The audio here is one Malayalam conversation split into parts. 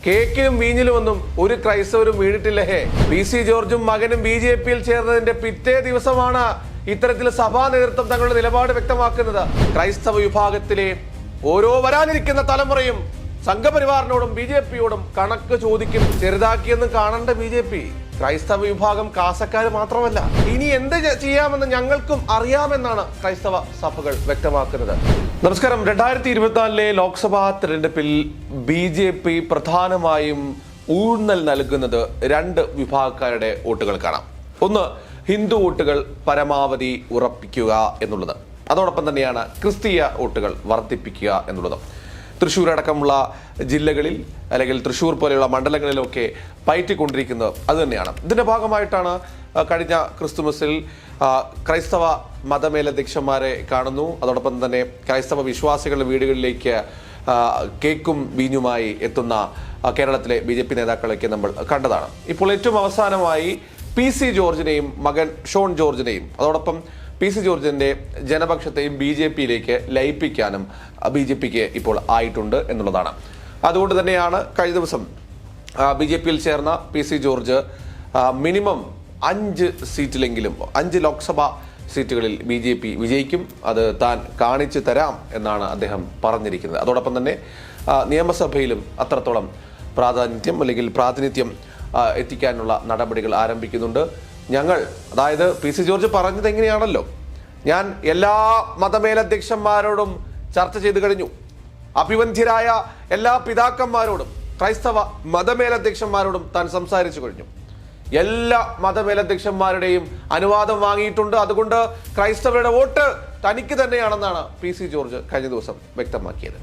കേക്കിലും വീഞ്ഞിലും ഒന്നും ഒരു ക്രൈസ്തവരും വീണിട്ടില്ലേ? PC ജോർജും മകനും BJP-യിൽ ചേർന്നതിന്റെ പിറ്റേ ദിവസമാണ് ഇത്തരത്തിൽ സഭാ നേതൃത്വം തങ്ങളുടെ നിലപാട് വ്യക്തമാക്കുന്നത്. ക്രൈസ്തവ വിഭാഗത്തിലെ ഓരോ വരാനിരിക്കുന്ന തലമുറയും സംഘപരിവാറിനോടും BJP-യോടും കണക്ക് ചോദിക്കും. ചെറുതാക്കിയെന്ന് കാണേണ്ട BJP ക്രൈസ്തവ വിഭാഗം കാസക്കാര് മാത്രമല്ല, ഇനി എന്ത് ചെയ്യാമെന്ന് ഞങ്ങൾക്കും അറിയാമെന്നാണ് ക്രൈസ്തവ സഭകൾ വ്യക്തമാക്കുന്നത്. നമസ്കാരം. 2024 ലോക്സഭാ തെരഞ്ഞെടുപ്പിൽ BJP പ്രധാനമായും ഊന്നൽ നൽകുന്നത് രണ്ട് വിഭാഗക്കാരുടെ വോട്ടുകൾക്കാണ്. ഒന്ന്, ഹിന്ദു വോട്ടുകൾ പരമാവധി ഉറപ്പിക്കുക എന്നുള്ളത്. അതോടൊപ്പം തന്നെയാണ് ക്രിസ്തീയ വോട്ടുകൾ വർദ്ധിപ്പിക്കുക എന്നുള്ളത്. തൃശ്ശൂർ അടക്കമുള്ള ജില്ലകളിൽ അല്ലെങ്കിൽ തൃശ്ശൂർ പോലെയുള്ള മണ്ഡലങ്ങളിലൊക്കെ പയറ്റിക്കൊണ്ടിരിക്കുന്നത് അതുതന്നെയാണ്. ഇതിന്റെ ഭാഗമായിട്ടാണ് കഴിഞ്ഞ ക്രിസ്തുമസിൽ ക്രൈസ്തവ മതമേലധ്യക്ഷന്മാരെ കാണുന്നു. അതോടൊപ്പം തന്നെ ക്രൈസ്തവ വിശ്വാസികളുടെ വീടുകളിലേക്ക് കേക്കും വീഞ്ഞുമായി എത്തുന്ന കേരളത്തിലെ BJP നേതാക്കളൊക്കെ നമ്മൾ കണ്ടതാണ്. ഇപ്പോൾ ഏറ്റവും അവസാനമായി PC ജോർജിനെയും മകൻ ഷോൺ ജോർജിനെയും അതോടൊപ്പം PC ജോർജിന്റെ ജനപക്ഷത്തെയും BJP-യിലേക്ക് ലയിപ്പിക്കാനും BJP-ക്ക് ഇപ്പോൾ ആയിട്ടുണ്ട് എന്നുള്ളതാണ്. അതുകൊണ്ട് തന്നെയാണ് കഴിഞ്ഞ ദിവസം BJP-യിൽ ചേർന്ന PC ജോർജ് മിനിമം 5 സീറ്റിലെങ്കിലും 5 ലോക്സഭാ സീറ്റുകളിൽ BJP വിജയിക്കും, അത് താൻ കാണിച്ചു തരാം എന്നാണ് അദ്ദേഹം പറഞ്ഞിരിക്കുന്നത്. അതോടൊപ്പം തന്നെ നിയമസഭയിലും അത്രത്തോളം പ്രാതിനിധ്യം എത്തിക്കാനുള്ള നടപടികൾ ആരംഭിക്കുന്നുണ്ട്. ഞങ്ങൾ, അതായത് PC ജോർജ് പറഞ്ഞത് എങ്ങനെയാണല്ലോ, ഞാൻ എല്ലാ മതമേലധ്യക്ഷന്മാരോടും ചർച്ച ചെയ്തു കഴിഞ്ഞു, അഭിവന്ധ്യരായ എല്ലാ പിതാക്കന്മാരോടും ക്രൈസ്തവ മതമേലധ്യക്ഷന്മാരോടും താൻ സംസാരിച്ചു കഴിഞ്ഞു, എല്ലാ മതമേലധ്യക്ഷന്മാരുടെയും അനുവാദം വാങ്ങിയിട്ടുണ്ട്, അതുകൊണ്ട് ക്രൈസ്തവരുടെ വോട്ട് തനിക്ക് തന്നെയാണെന്നാണ് PC ജോർജ് കഴിഞ്ഞ ദിവസം വ്യക്തമാക്കിയത്.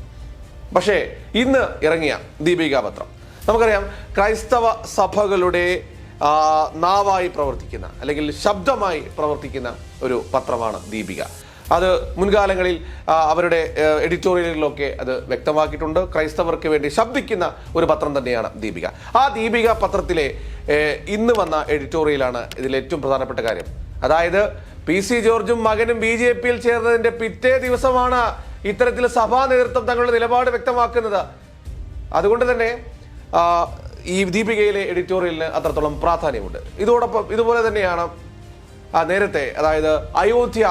പക്ഷേ ഇന്ന് ഇറങ്ങിയ ദീപിക പത്രം, നമുക്കറിയാം ക്രൈസ്തവ സഭകളുടെ നാവായി പ്രവർത്തിക്കുന്ന അല്ലെങ്കിൽ ശബ്ദമായി പ്രവർത്തിക്കുന്ന ഒരു പത്രമാണ് ദീപിക. അത് മുൻകാലങ്ങളിൽ അവരുടെ എഡിറ്റോറിയലുകളിലൊക്കെ അത് വ്യക്തമാക്കിയിട്ടുണ്ട്. ക്രൈസ്തവർക്ക് വേണ്ടി ശബ്ദിക്കുന്ന ഒരു പത്രം തന്നെയാണ് ദീപിക. ആ ദീപിക പത്രത്തിലെ ഇന്ന് വന്ന എഡിറ്റോറിയലാണ് ഇതിൽ ഏറ്റവും പ്രധാനപ്പെട്ട കാര്യം. അതായത് PC ജോർജും മകനും BJP-യിൽ ചേർന്നതിന്റെ പിറ്റേ ദിവസമാണ് ഇത്തരത്തിൽ സഭാ നേതൃത്വം തങ്ങളുടെ നിലപാട് വ്യക്തമാക്കുന്നത്. അതുകൊണ്ട് തന്നെ ഈ ദീപികയിലെ എഡിറ്റോറിയലിന് അത്രത്തോളം പ്രാധാന്യമുണ്ട്. ഇതുപോലെ തന്നെയാണ് നേരത്തെ, അതായത് അയോധ്യ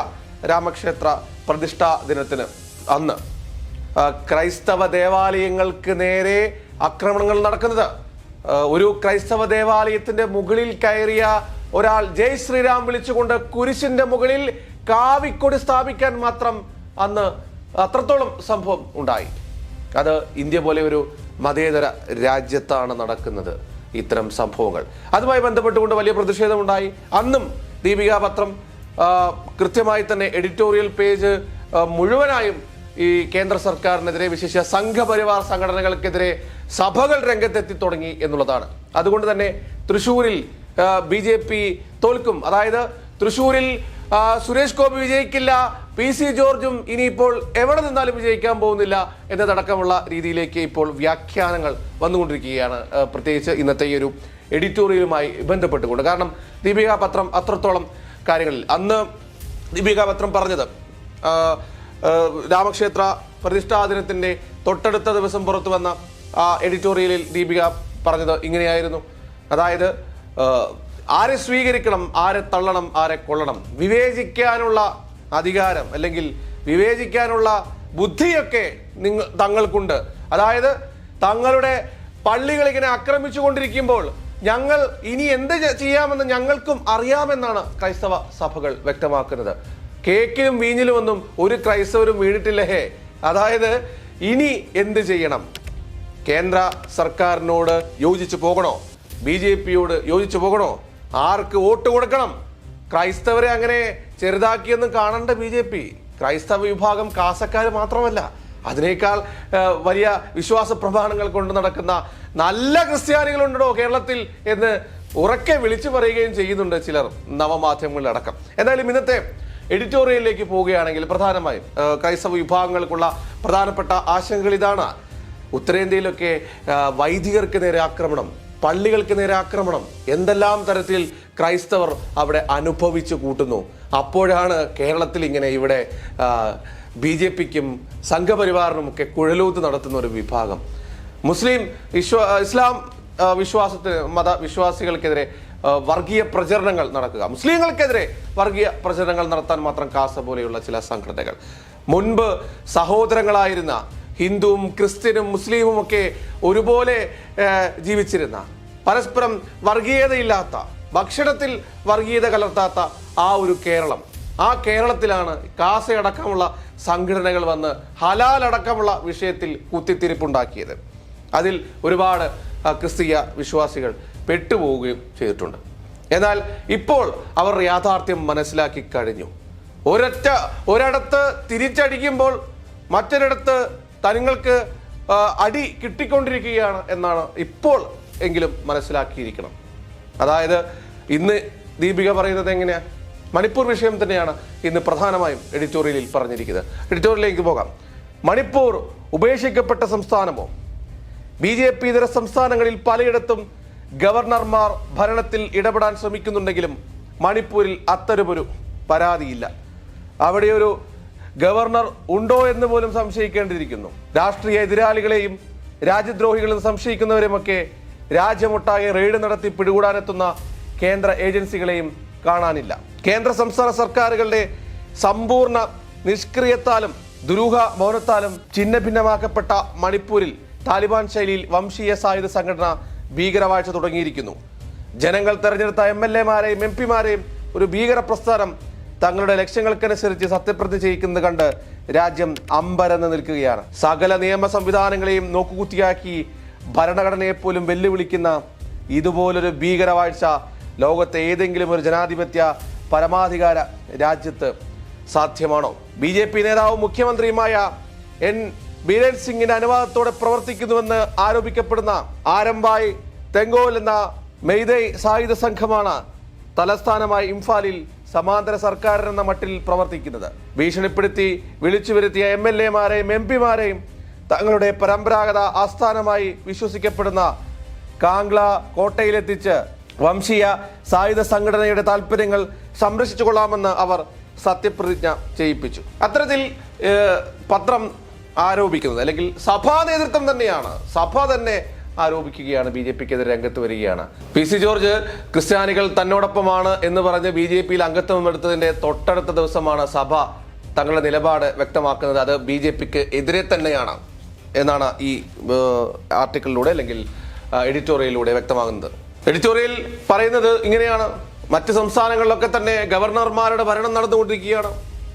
രാമക്ഷേത്ര പ്രതിഷ്ഠാ ദിനത്തിന് അന്ന് ക്രൈസ്തവ ദേവാലയങ്ങൾക്ക് നേരെ ആക്രമണങ്ങൾ നടക്കുന്നത്. ഒരു ക്രൈസ്തവ ദേവാലയത്തിന്റെ മുകളിൽ കയറിയ ഒരാൾ ജയ് ശ്രീരാം വിളിച്ചുകൊണ്ട് കുരിശിന്റെ മുകളിൽ കാവിക്കൊടി സ്ഥാപിക്കാൻ മാത്രം അന്ന് അത്രത്തോളം സംഭവം ഉണ്ടായി. അത് ഇന്ത്യ പോലെ ഒരു മതേതര രാജ്യത്താണ് നടക്കുന്നത് ഇത്തരം സംഭവങ്ങൾ. അതുമായി ബന്ധപ്പെട്ടുകൊണ്ട് വലിയ പ്രതിഷേധമുണ്ടായി. അന്നും ദീപിക പത്രം കൃത്യമായി തന്നെ എഡിറ്റോറിയൽ പേജ് മുഴുവനായും ഈ കേന്ദ്ര സർക്കാരിനെതിരെ, വിശേഷിച്ച സംഘപരിവാർ സംഘടനകൾക്കെതിരെ സഭകൾ രംഗത്തെത്തി തുടങ്ങി എന്നുള്ളതാണ്. അതുകൊണ്ട് തന്നെ തൃശ്ശൂരിൽ BJP തോൽക്കും, അതായത് തൃശ്ശൂരിൽ സുരേഷ് ഗോപി വിജയിക്കില്ല, PC ജോർജും ഇനിയിപ്പോൾ എവിടെ നിന്നാലും വിജയിക്കാൻ പോകുന്നില്ല എന്നതടക്കമുള്ള രീതിയിലേക്ക് ഇപ്പോൾ വ്യാഖ്യാനങ്ങൾ വന്നുകൊണ്ടിരിക്കുകയാണ്, പ്രത്യേകിച്ച് ഇന്നത്തെ ഈ ഒരു എഡിറ്റോറിയലുമായി ബന്ധപ്പെട്ടുകൊണ്ട്. കാരണം ദീപിക പത്രം അത്രത്തോളം കാര്യങ്ങളിൽ അന്ന് ദീപിക പത്രം പറഞ്ഞത്, രാമക്ഷേത്ര പ്രതിഷ്ഠാ ദിനത്തിന്റെ തൊട്ടടുത്ത ദിവസം പുറത്തു വന്ന ആ എഡിറ്റോറിയലിൽ ദീപിക പറഞ്ഞത് ഇങ്ങനെയായിരുന്നു. അതായത് ആരെ സ്വീകരിക്കണം, ആരെ തള്ളണം, ആരെ കൊള്ളണം, വിവേചിക്കാനുള്ള അധികാരം അല്ലെങ്കിൽ വിവേചിക്കാനുള്ള ബുദ്ധിയൊക്കെ തങ്ങൾക്കുണ്ട്. അതായത് തങ്ങളുടെ പള്ളികൾ ഇങ്ങനെ ആക്രമിച്ചു കൊണ്ടിരിക്കുമ്പോൾ ഞങ്ങൾ ഇനി എന്ത് ചെയ്യാമെന്ന് ഞങ്ങൾക്കും അറിയാമെന്നാണ് ക്രൈസ്തവ സഭകൾ വ്യക്തമാക്കുന്നത്. കേക്കിലും വീഞ്ഞിലും ഒന്നും ഒരു ക്രൈസ്തവരും വീണിട്ടില്ലേ? അതായത് ഇനി എന്ത് ചെയ്യണം? കേന്ദ്ര സർക്കാരിനോട് യോജിച്ചു പോകണോ? BJP-യോട് യോജിച്ചു പോകണോ? ആർക്ക് വോട്ട് കൊടുക്കണം? ക്രൈസ്തവരെ അങ്ങനെ ചെറുതാക്കിയെന്നും കാണേണ്ട BJP ക്രൈസ്തവ വിഭാഗം കാസക്കാർ മാത്രമല്ല, അതിനേക്കാൾ വലിയ വിശ്വാസ പ്രമാണങ്ങൾ കൊണ്ട് നടക്കുന്ന നല്ല ക്രിസ്ത്യാനികളുണ്ടോ കേരളത്തിൽ എന്ന് ഉറക്കെ വിളിച്ചു പറയുകയും ചെയ്യുന്നുണ്ട് ചിലർ നവമാധ്യമങ്ങളിലടക്കം. എന്തായാലും ഇന്നത്തെ എഡിറ്റോറിയലിലേക്ക് പോവുകയാണെങ്കിൽ പ്രധാനമായും ക്രൈസ്തവ വിഭാഗങ്ങൾക്കുള്ള പ്രധാനപ്പെട്ട ആശങ്കകൾ ഇതാണ്. ഉത്തരേന്ത്യയിലൊക്കെ വൈദികർക്ക് നേരെ ആക്രമണം, പള്ളികൾക്ക് നേരെ ആക്രമണം, എന്തെല്ലാം തരത്തിൽ ക്രൈസ്തവർ അവിടെ അനുഭവിച്ചു കൂട്ടുന്നു. അപ്പോഴാണ് കേരളത്തിൽ ഇങ്ങനെ ഇവിടെ BJP-ക്കും സംഘപരിവാറിനുമൊക്കെ കുഴലൂത്ത് നടത്തുന്ന ഒരു വിഭാഗം. ഇസ്ലാം മതവിശ്വാസികൾക്കെതിരെ വർഗീയ പ്രചരണങ്ങൾ നടക്കുക, മുസ്ലിങ്ങൾക്കെതിരെ വർഗീയ പ്രചരണങ്ങൾ നടത്താൻ മാത്രം കാസ പോലെയുള്ള ചില സംഘടനകൾ. മുൻപ് സഹോദരങ്ങളായിരുന്ന ഹിന്ദുവും ക്രിസ്ത്യനും മുസ്ലിമും ഒക്കെ ഒരുപോലെ ജീവിച്ചിരുന്ന, പരസ്പരം വർഗീയതയില്ലാത്ത, ഭക്ഷണത്തിൽ വർഗീയത കലർത്താത്ത ആ ഒരു കേരളം, ആ കേരളത്തിലാണ് കാസയടക്കമുള്ള സംഘടനകൾ വന്ന് ഹലാൽ അടക്കമുള്ള വിഷയത്തിൽ കുത്തിത്തിരിപ്പുണ്ടാക്കിയത്. അതിൽ ഒരുപാട് ക്രിസ്തീയ വിശ്വാസികൾ പെട്ടുപോവുകയും ചെയ്തിട്ടുണ്ട്. എന്നാൽ ഇപ്പോൾ അവർ യാഥാർത്ഥ്യം മനസ്സിലാക്കി കഴിഞ്ഞു. ഒരിടത്ത് തിരിച്ചടിക്കുമ്പോൾ മറ്റൊരിടത്ത് തങ്ങൾക്ക് അടി കിട്ടിക്കൊണ്ടിരിക്കുകയാണ് എന്നാണ് ഇപ്പോൾ എങ്കിലും മനസ്സിലാക്കിയിരിക്കണം. അതായത് ഇന്ന് ദീപിക പറയുന്നത് എങ്ങനെയാ? മണിപ്പൂർ വിഷയം തന്നെയാണ് ഇന്ന് പ്രധാനമായും എഡിറ്റോറിയലിൽ പറഞ്ഞിരിക്കുന്നത്. എഡിറ്റോറിയലിലേക്ക് പോകാം. മണിപ്പൂർ ഉപേക്ഷിക്കപ്പെട്ട സംസ്ഥാനമോ? BJP ഇതര സംസ്ഥാനങ്ങളിൽ പലയിടത്തും ഗവർണർമാർ ഭരണത്തിൽ ഇടപെടാൻ ശ്രമിക്കുന്നുണ്ടെങ്കിലും മണിപ്പൂരിൽ അത്തരമൊരു പരാതിയില്ല. അവിടെ ഒരു ഗവർണർ ഉണ്ടോ എന്ന് പോലും സംശയിക്കേണ്ടിയിരിക്കുന്നു. രാഷ്ട്രീയ എതിരാളികളെയും രാജ്യദ്രോഹികളെന്ന് സംശയിക്കുന്നവരെയുമൊക്കെ രാജ്യമൊട്ടാകെ റെയ്ഡ് നടത്തി പിടികൂടാനെത്തുന്ന കേന്ദ്ര ഏജൻസികളെയും കാണാനില്ല. കേന്ദ്ര സംസ്ഥാന സർക്കാരുകളുടെ സമ്പൂർണ്ണ നിഷ്ക്രിയത്താലും ദുരൂഹ മൗനത്താലും ഛിന്ന ഭിന്നമാക്കപ്പെട്ട മണിപ്പൂരിൽ താലിബാൻ ശൈലിയിൽ വംശീയ സായുധ സംഘടന ഭീകരവാഴ്ച തുടങ്ങിയിരിക്കുന്നു. ജനങ്ങൾ തെരഞ്ഞെടുത്ത MLA-മാരെയും MP-മാരെയും ഒരു ഭീകര പ്രസ്ഥാനം തങ്ങളുടെ ലക്ഷ്യങ്ങൾക്കനുസരിച്ച് സത്യപ്രതിജ്ഞ ചെയ്യിക്കുന്നത് കണ്ട് രാജ്യം അമ്പരന്ന് നിൽക്കുകയാണ്. സകല നിയമ സംവിധാനങ്ങളെയും നോക്കുകുത്തിയാക്കി ഭരണഘടനയെ പോലും വെല്ലുവിളിക്കുന്ന ഇതുപോലൊരു ഭീകരവാഴ്ച ലോകത്തെ ഏതെങ്കിലും ഒരു ജനാധിപത്യ പരമാധികാര രാജ്യത്ത് സാധ്യമാണോ? BJP നേതാവും മുഖ്യമന്ത്രിയുമായ N ബീരൻ സിംഗിന്റെ അനുവാദത്തോടെ പ്രവർത്തിക്കുന്നുവെന്ന് ആരോപിക്കപ്പെടുന്ന ആരംഭായ് തെങ്കോൽ എന്ന മെയ്തൈ സായുധ സംഘമാണ് തലസ്ഥാനമായി ഇംഫാലിൽ സമാന്തര സർക്കാരെന്ന മട്ടിൽ പ്രവർത്തിക്കുന്നത്. ഭീഷണിപ്പെടുത്തി വിളിച്ചു വരുത്തിയ MLA-മാരെയും MP-മാരെയും തങ്ങളുടെ പരമ്പരാഗത ആസ്ഥാനമായി വിശ്വസിക്കപ്പെടുന്ന കാംഗ്ല കോട്ടയിലെത്തിച്ച് വംശീയ സായുധ സംഘടനയുടെ താല്പര്യങ്ങൾ സംരക്ഷിച്ചു കൊള്ളാമെന്ന് അവർ സത്യപ്രതിജ്ഞ ചെയ്യിപ്പിച്ചു. അത്തരത്തിൽ പത്രം ആരോപിക്കുന്നത്, അല്ലെങ്കിൽ സഭാ നേതൃത്വം തന്നെയാണ്, സഭ തന്നെ ആരോപിക്കുകയാണ് BJPക്കെതിരെ രംഗത്ത് വരികയാണ്. PC ജോർജ് ക്രിസ്ത്യാനികൾ തന്നോടൊപ്പമാണ് എന്ന് പറഞ്ഞ് BJPയിൽ അംഗത്വം എടുത്തതിന്റെ തൊട്ടടുത്ത ദിവസമാണ് സഭ തങ്ങളുടെ നിലപാട് വ്യക്തമാക്കുന്നത്. അത് BJPക്ക് എതിരെ തന്നെയാണ് എന്നാണ് ഈ ആർട്ടിക്കിളിലൂടെ അല്ലെങ്കിൽ എഡിറ്റോറിയലിലൂടെ വ്യക്തമാകുന്നത്. എഡിറ്റോറിയൽ പറയുന്നത് ഇങ്ങനെയാണ്: മറ്റ് സംസ്ഥാനങ്ങളിലൊക്കെ തന്നെ ഗവർണർമാരുടെ ഭരണം നടന്നുകൊണ്ടിരിക്കുകയാണ്.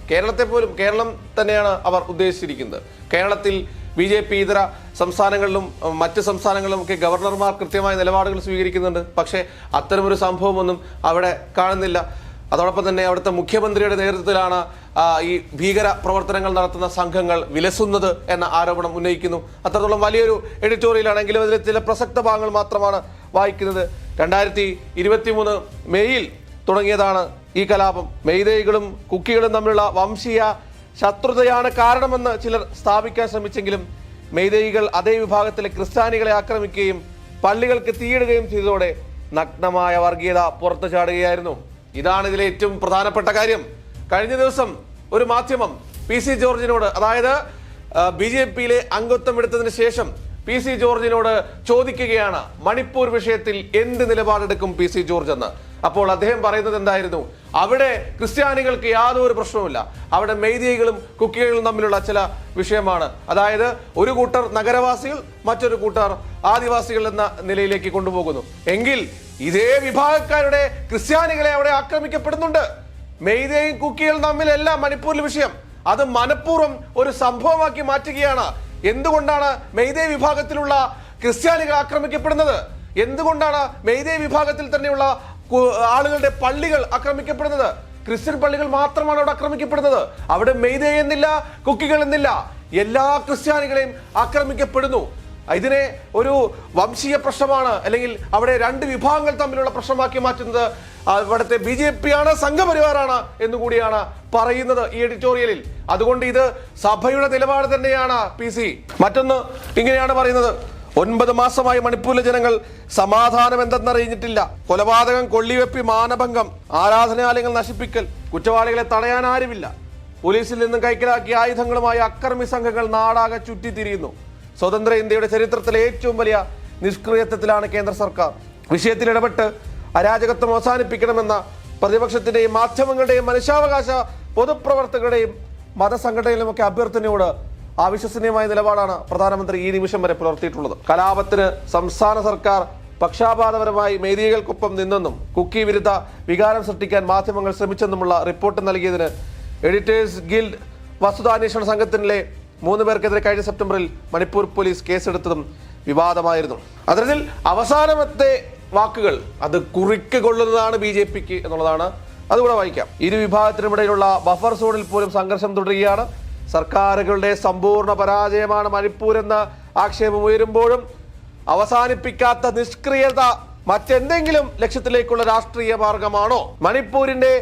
കേരളം തന്നെയാണ് അവർ ഉദ്ദേശിച്ചിരിക്കുന്നത്. കേരളത്തിൽ BJP ഇതര സംസ്ഥാനങ്ങളിലും മറ്റ് സംസ്ഥാനങ്ങളിലും ഒക്കെ ഗവർണർമാർ കൃത്യമായ നിലപാടുകൾ സ്വീകരിക്കുന്നുണ്ട്. പക്ഷേ അത്തരമൊരു സംഭവമൊന്നും അവിടെ കാണുന്നില്ല. അതോടൊപ്പം തന്നെ അവിടുത്തെ മുഖ്യമന്ത്രിയുടെ നേതൃത്വത്തിലാണ് ഈ ഭീകര പ്രവർത്തനങ്ങൾ നടത്തുന്ന സംഘങ്ങൾ വിലസുന്നത് എന്ന ആരോപണം ഉന്നയിക്കുന്നു. അത്രത്തോളം വലിയൊരു എഡിറ്റോറിയലാണെങ്കിലും അതിലെ ചില പ്രസക്ത ഭാഗങ്ങൾ മാത്രമാണ് വായിക്കുന്നത്. 2023 മെയ്യിൽ തുടങ്ങിയതാണ് ഈ കലാപം. മെയ്തൈകളും കുക്കികളും തമ്മിലുള്ള വംശീയ ശത്രുതയാണ് കാരണമെന്ന് ചിലർ സ്ഥാപിക്കാൻ ശ്രമിച്ചെങ്കിലും മെയ്തൈകൾ അതേ വിഭാഗത്തിലെ ക്രിസ്ത്യാനികളെ ആക്രമിക്കുകയും പള്ളികൾക്ക് തീയിടുകയും ചെയ്തതോടെ നഗ്നമായ വർഗീയത പുറത്തു ചാടുകയായിരുന്നു. ഇതാണ് ഇതിലെ ഏറ്റവും പ്രധാനപ്പെട്ട കാര്യം. കഴിഞ്ഞ ദിവസം ഒരു മാധ്യമം PC ജോർജിനോട്, അതായത് BJPയിലെ അംഗത്വം എടുത്തതിന് ശേഷം PC ജോർജിനോട് ചോദിക്കുകയാണ് മണിപ്പൂർ വിഷയത്തിൽ എന്ത് നിലപാടെടുക്കും PC ജോർജ് എന്ന്. അപ്പോൾ അദ്ദേഹം പറയുന്നത് എന്തായിരുന്നു? അവിടെ ക്രിസ്ത്യാനികൾക്ക് യാതൊരു പ്രശ്നവുമില്ല, അവിടെ മെയ്തൈകളും കുക്കികളും തമ്മിലുള്ള ചില വിഷയമാണ്. അതായത് ഒരു കൂട്ടർ നഗരവാസികൾ, മറ്റൊരു കൂട്ടർ ആദിവാസികൾ എന്ന നിലയിലേക്ക് കൊണ്ടുപോകുന്നു. എങ്കിൽ ഇതേ വിഭാഗക്കാരുടെ ക്രിസ്ത്യാനികളെ അവിടെ ആക്രമിക്കപ്പെടുന്നുണ്ട്. മെയ്തൈയും കുക്കികളും തമ്മിലല്ല മണിപ്പൂരിലെ വിഷയം. അത് മനഃപൂർവ്വം ഒരു സംഭവമാക്കി മാറ്റുകയാണ്. എന്തുകൊണ്ടാണ് മെയ്തൈ വിഭാഗത്തിലുള്ള ക്രിസ്ത്യാനികൾ ആക്രമിക്കപ്പെടുന്നത്? എന്തുകൊണ്ടാണ് മെയ്തൈ വിഭാഗത്തിൽ തന്നെയുള്ള ആളുകളുടെ പള്ളികൾ ആക്രമിക്കപ്പെടുന്നത്? ക്രിസ്ത്യൻ പള്ളികൾ മാത്രമാണ് അവിടെ ആക്രമിക്കപ്പെടുന്നത്. അവിടെ മെയ്തൈ എന്നില്ല, കുക്കികൾ എന്നില്ല, എല്ലാ ക്രിസ്ത്യാനികളെയും ആക്രമിക്കപ്പെടുന്നു. ഇതിനെ ഒരു വംശീയ പ്രശ്നമാണ്, അല്ലെങ്കിൽ അവിടെ രണ്ട് വിഭാഗങ്ങൾ തമ്മിലുള്ള പ്രശ്നമാക്കി മാറ്റുന്നത് അവിടുത്തെ BJP-ആണ്, സംഘപരിവാറാണ് എന്നുകൂടിയാണ് പറയുന്നത് ഈ എഡിറ്റോറിയലിൽ. അതുകൊണ്ട് ഇത് സഭയുടെ നിലപാട് തന്നെയാണ് PC. മറ്റൊന്ന് ഇങ്ങനെയാണ് പറയുന്നത്: 9 മാസമായി മണിപ്പൂരിലെ ജനങ്ങൾ സമാധാനം എന്തെന്നറിഞ്ഞിട്ടില്ല. കൊലപാതകം, കൊള്ളിവെപ്പി, മാനഭംഗം, ആരാധനാലയങ്ങൾ നശിപ്പിക്കൽ, കുറ്റവാളികളെ തടയാൻ ആരുമില്ല. പോലീസിൽ നിന്നും കൈക്കലാക്കിയ ആയുധങ്ങളുമായി അക്രമി സംഘങ്ങൾ നാടാകെ ചുറ്റിത്തിരിയുന്നു. സ്വതന്ത്ര ഇന്ത്യയുടെ ചരിത്രത്തിലെ ഏറ്റവും വലിയ നിഷ്ക്രിയത്വത്തിലാണ് കേന്ദ്ര സർക്കാർ. വിഷയത്തിൽ ഇടപെട്ട് അരാജകത്വം അവസാനിപ്പിക്കണമെന്ന പ്രതിപക്ഷത്തിന്റെയും മാധ്യമങ്ങളുടെയും മനുഷ്യാവകാശ പൊതുപ്രവർത്തകരുടെയും മതസംഘടനയിലും ഒക്കെ അഭ്യർത്ഥനയോട് അവിശ്വസനീയമായ നിലപാടാണ് പ്രധാനമന്ത്രി ഈ നിമിഷം വരെ പുലർത്തിയിട്ടുള്ളത്. കലാപത്തിന് സംസ്ഥാന സർക്കാർ പക്ഷാപാതപരമായി മേദികൾക്കൊപ്പം നിന്നെന്നും കുക്കി വിരുദ്ധ വികാരം സൃഷ്ടിക്കാൻ മാധ്യമങ്ങൾ ശ്രമിച്ചെന്നുമുള്ള റിപ്പോർട്ട് നൽകിയതിന് എഡിറ്റേഴ്സ് ഗിൽഡ് വസ്തുതാന്വേഷണ സംഘത്തിലെ 3 പേർക്കെതിരെ കഴിഞ്ഞ സെപ്റ്റംബറിൽ മണിപ്പൂർ പോലീസ് കേസെടുത്തതും വിവാദമായിരുന്നു. അത്തരത്തിൽ അവസാനത്തെ വാക്കുകൾ അത് കുറിക്ക് കൊള്ളുന്നതാണ് BJPക്ക് എന്നുള്ളതാണ്. അതുകൂടെ വായിക്കാം. ഇരു വിഭാഗത്തിനുമിടയിലുള്ള ബഫർ സോണിൽ പോലും സംഘർഷം തുടരുകയാണ്. സർക്കാരുകളുടെ സമ്പൂർണ്ണ പരാജയമാണ് മണിപ്പൂർ എന്ന ആക്ഷേപം ഉയരുമ്പോഴും അവസാനിപ്പിക്കാത്ത നിഷ്ക്രിയത മറ്റെന്തെങ്കിലും ലക്ഷ്യത്തിലേക്കുള്ള രാഷ്ട്രീയ മാർഗമാണോ? മണിപ്പൂരിന്റെ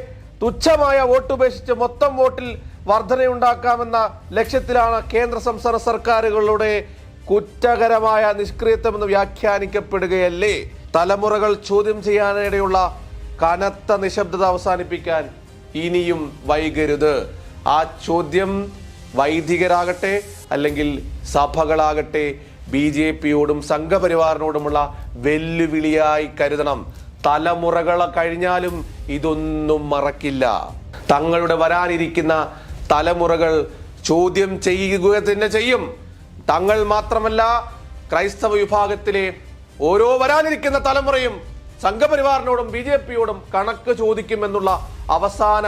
തുച്ഛമായ വോട്ടുപേക്ഷിച്ച് മൊത്തം വോട്ടിൽ വർധനയുണ്ടാക്കാമെന്ന ലക്ഷ്യത്തിലാണ് കേന്ദ്ര സംസ്ഥാന സർക്കാരുകളുടെ കുറ്റകരമായ നിഷ്ക്രിയത്വം എന്ന് വ്യാഖ്യാനിക്കപ്പെടുകയല്ലേ? തലമുറകൾ ചോദ്യം ചെയ്യാനിടയുള്ള കനത്ത നിശബ്ദത അവസാനിപ്പിക്കാൻ ഇനിയും വൈകരുത്. ആ ചോദ്യം വൈദികരാകട്ടെ അല്ലെങ്കിൽ സഭകളാകട്ടെ BJPയോടും സംഘപരിവാറിനോടുമുള്ള വെല്ലുവിളിയായി കരുതണം. തലമുറകൾ കഴിഞ്ഞാലും ഇതൊന്നും മറക്കില്ല. തങ്ങളുടെ വരാനിരിക്കുന്ന തലമുറകൾ ചോദ്യം ചെയ്യുക തന്നെ ചെയ്യും. തങ്ങൾ മാത്രമല്ല, ക്രൈസ്തവ വിഭാഗത്തിലെ ഓരോ വരാനിരിക്കുന്ന തലമുറയും സംഘപരിവാറിനോടും BJPയോടും കണക്ക് ചോദിക്കുമെന്നുള്ള അവസാന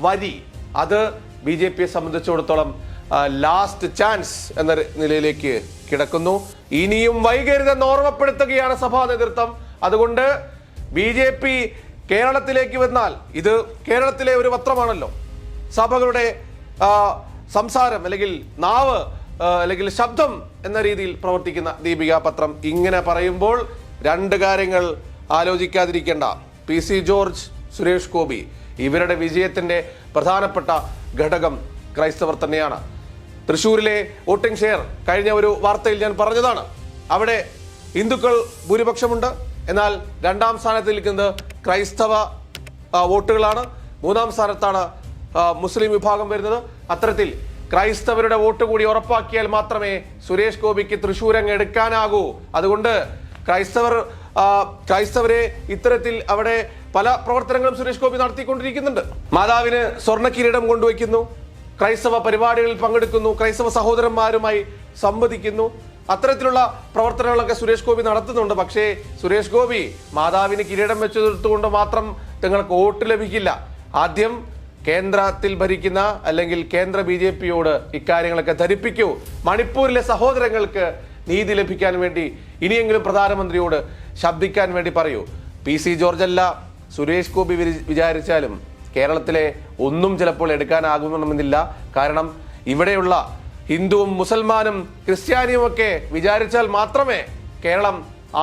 വരി അത് BJPയെ സംബന്ധിച്ചിടത്തോളം ലാസ്റ്റ് ചാൻസ് എന്ന നിലയിലേക്ക് കിടക്കുന്നു. ഇനിയും വൈകരുതെന്ന് ഓർമ്മപ്പെടുത്തുകയാണ് സഭാ നേതൃത്വം. അതുകൊണ്ട് BJP കേരളത്തിലേക്ക് വന്നാൽ, ഇത് കേരളത്തിലെ ഒരു പത്രമാണല്ലോ, സഭകളുടെ സംസാരം അല്ലെങ്കിൽ നാവ് അല്ലെങ്കിൽ ശബ്ദം എന്ന രീതിയിൽ പ്രവർത്തിക്കുന്ന ദീപിക പത്രം ഇങ്ങനെ പറയുമ്പോൾ 2 കാര്യങ്ങൾ ആലോചിക്കാതിരിക്കേണ്ട. PC ജോർജ്, സുരേഷ് ഗോപി ഇവരുടെ വിജയത്തിന്റെ പ്രധാനപ്പെട്ട ഘടകം ക്രൈസ്തവർ തന്നെയാണ്. തൃശ്ശൂരിലെ വോട്ടിംഗ് ഷെയർ കഴിഞ്ഞ ഒരു വാർത്തയിൽ ഞാൻ പറഞ്ഞതാണ്. അവിടെ ഹിന്ദുക്കൾ ഭൂരിപക്ഷമുണ്ട്, എന്നാൽ 2ാം സ്ഥാനത്ത് നിൽക്കുന്നത് ക്രൈസ്തവ വോട്ടുകളാണ്. 3ാം സ്ഥാനത്താണ് മുസ്ലിം വിഭാഗം വരുന്നത്. അത്തരത്തിൽ ക്രൈസ്തവരുടെ വോട്ട് കൂടി ഉറപ്പാക്കിയാൽ മാത്രമേ സുരേഷ് ഗോപിക്ക് തൃശ്ശൂർ അങ്ങ് എടുക്കാനാകൂ. അതുകൊണ്ട് ക്രൈസ്തവരെ ഇത്തരത്തിൽ അവിടെ പല പ്രവർത്തനങ്ങളും സുരേഷ് ഗോപി നടത്തിക്കൊണ്ടിരിക്കുന്നുണ്ട്. മാതാവിന് സ്വർണ്ണ കിരീടം കൊണ്ടുവയ്ക്കുന്നു, ക്രൈസ്തവ പരിപാടികളിൽ പങ്കെടുക്കുന്നു, ക്രൈസ്തവ സഹോദരന്മാരുമായി സംവദിക്കുന്നു. അത്തരത്തിലുള്ള പ്രവർത്തനങ്ങളൊക്കെ സുരേഷ് ഗോപി നടത്തുന്നുണ്ട്. പക്ഷേ സുരേഷ് ഗോപി മാതാവിന് കിരീടം വെച്ചെടുത്തുകൊണ്ട് മാത്രം നിങ്ങൾക്ക് വോട്ട് ലഭിക്കില്ല. ആദ്യം കേന്ദ്രത്തിൽ ഭരിക്കുന്ന അല്ലെങ്കിൽ കേന്ദ്ര BJPയോട് ഇക്കാര്യങ്ങളൊക്കെ ധരിപ്പിക്കൂ. മണിപ്പൂരിലെ സഹോദരങ്ങൾക്ക് നീതി ലഭിക്കാൻ വേണ്ടി ഇനിയെങ്കിലും പ്രധാനമന്ത്രിയോട് ശബ്ദിക്കാൻ വേണ്ടി പറയൂ. PC ജോർജ് അല്ല, സുരേഷ് ഗോപി വിചാരിച്ചാലും കേരളത്തിലെ ഒന്നും ചിലപ്പോൾ എടുക്കാനാകുമെന്നില്ല. കാരണം ഇവിടെയുള്ള ഹിന്ദുവും മുസൽമാനും ക്രിസ്ത്യാനിയും ഒക്കെ വിചാരിച്ചാൽ മാത്രമേ കേരളം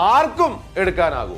ആർക്കും എടുക്കാനാകൂ.